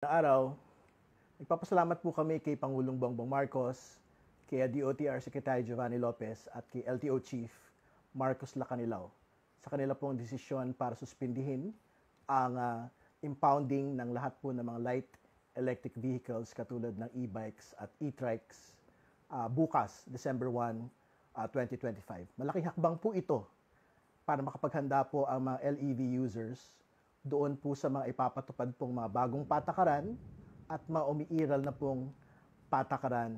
Na araw, nagpapasalamat po kami kay Pangulong Bongbong Marcos, kay DOTR Secretary Giovanni Lopez at kay LTO Chief Marcos Lacanilao sa kanila pong desisyon para suspindihin ang impounding ng lahat po ng mga light electric vehicles katulad ng e-bikes at e-trikes bukas, December 1, 2025. Malaking hakbang po ito para makapaghanda po ang mga LEV users doon po sa mga ipapatupad pong mga bagong patakaran at mga umiiral na pong patakaran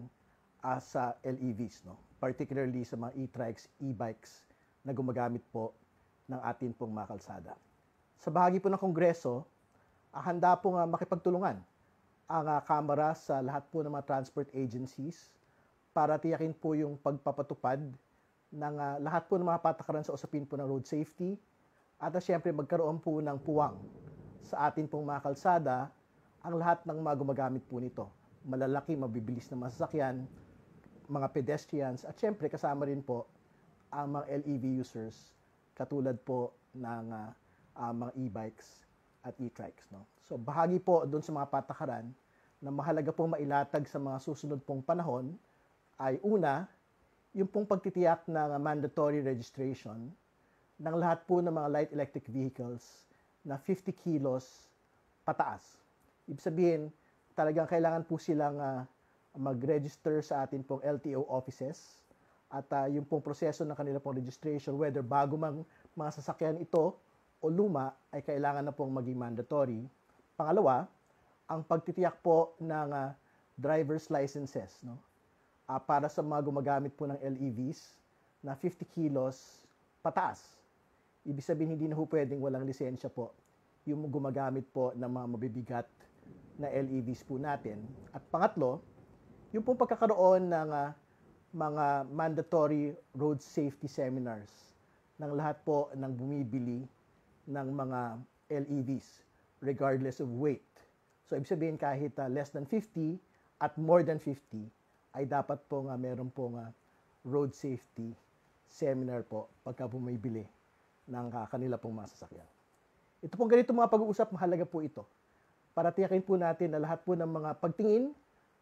sa LEVs, no? Particularly sa mga e-trikes, e-bikes na gumagamit po ng atin pong mga kalsada. Sa bahagi po ng Kongreso, handa pong makipagtulungan ang Kamara sa lahat po ng mga transport agencies para tiyakin po yung pagpapatupad ng lahat po ng mga patakaran sa usapin po ng road safety at siyempre magkaroon po ng puwang sa atin pong mga kalsada ang lahat ng mga gumagamit po nito. Malalaki, mabibilis na masasakyan, mga pedestrians at siyempre kasama rin po ang mga LEV users katulad po ng mga e-bikes at e-trikes. No? So bahagi po doon sa mga patakaran na mahalaga pong mailatag sa mga susunod pong panahon ay una, yung pong pagtitiyak ng mandatory registration ng lahat po ng mga light electric vehicles na 50 kilos pataas. Ibig sabihin, talagang kailangan po silang mag-register sa atin pong LTO offices at yung pong proseso ng kanila pong registration, whether bago mga sasakyan ito o luma, ay kailangan na pong maging mandatory. Pangalawa, ang pagtitiyak po ng driver's licenses, no? Para sa mga gumagamit po ng LEVs na 50 kilos pataas. Ibig sabihin, hindi na po pwedeng walang lisensya po yung gumagamit po ng mga mabibigat na LEVs po natin. At pangatlo, yung pong pagkakaroon ng mga mandatory road safety seminars ng lahat po ng bumibili ng mga LEVs regardless of weight. So, ibig sabihin kahit less than 50 at more than 50 ay dapat po meron pong road safety seminar po pagka bumibili ng kanila pong mga sasakyan. Ito pong ganito mga pag-uusap, mahalaga po ito. Para tiyakin po natin na lahat po ng mga pagtingin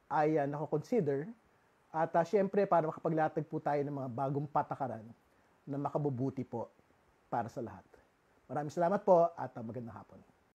ay nako-consider at syempre para makapaglatag po tayo ng mga bagong patakaran na makabubuti po para sa lahat. Maraming salamat po at magandang hapon.